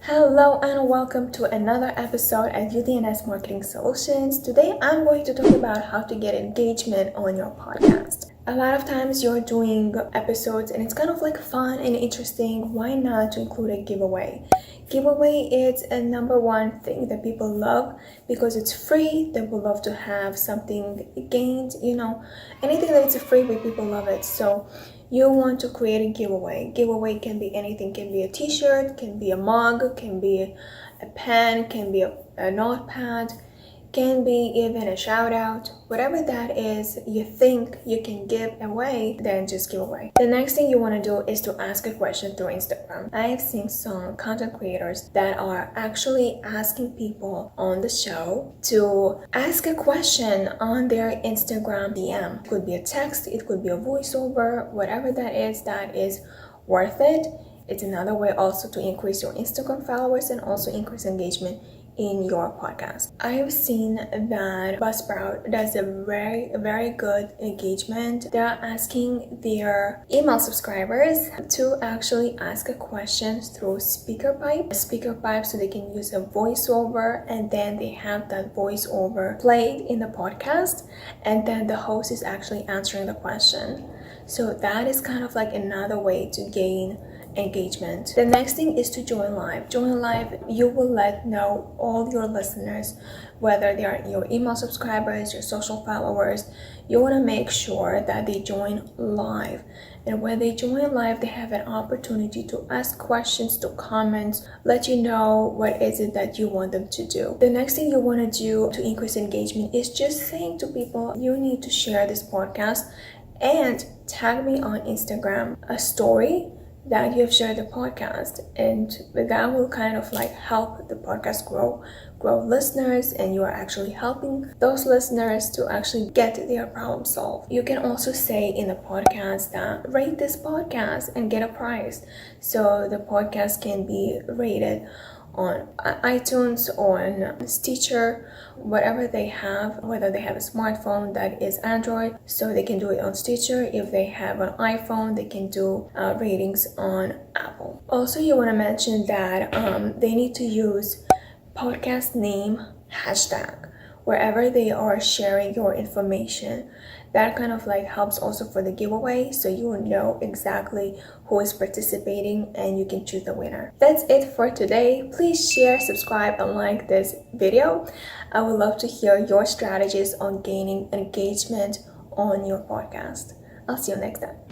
Hello and welcome to another episode at UDN'S Marketing Solutions. Today I'm going to talk about how to get engagement on your podcast. A lot of times you're doing episodes and it's kind of like fun and interesting. Why not to include a giveaway? Giveaway is a number one thing that people love because it's free. They will love to have something gained, anything that is free, but people love it. So you want to create a giveaway. Giveaway can be anything, can be a t-shirt, can be a mug, can be a pen, can be a notepad, can be even a shout out. Whatever that is you think you can give away, then just give away. The next thing you want to do is to ask a question through Instagram. I have seen some content creators that are actually asking people on the show to ask a question on their Instagram DM. It could be a text, it could be a voiceover, whatever that is worth it. It's another way also to increase your Instagram followers and also increase engagement in your podcast. I've seen that Buzzsprout does a very good engagement. They're asking their email subscribers to actually ask a question through SpeakerPipe so they can use a voiceover, and then they have that voiceover played in the podcast, and then the host is actually answering the question. So that is kind of like another way to gain engagement. The next thing is to join live. Join live, you will know all your listeners, whether they are your email subscribers, your social followers. You want to make sure that they join live, and when they join live they have an opportunity to ask questions, to comment, let you know what is it that you want them to do. The next thing you want to do to increase engagement is just saying to people, you need to share this podcast and tag me on Instagram a story that you have shared the podcast, and that will kind of like help the podcast grow listeners, and you are actually helping those listeners to actually get their problem solved. You can also say in the podcast that rate this podcast and get a prize, so the podcast can be rated on iTunes, on Stitcher, whatever they have, whether they have a smartphone that is Android, so they can do it on Stitcher. If they have an iPhone, they can do ratings on Apple. Also, you want to mention that they need to use podcast name hashtag wherever they are sharing your information. That kind of like helps also for the giveaway, so you will know exactly who is participating and you can choose the winner. That's it for today. Please share, subscribe, and like this video. I would love to hear your strategies on gaining engagement on your podcast. I'll see you next time.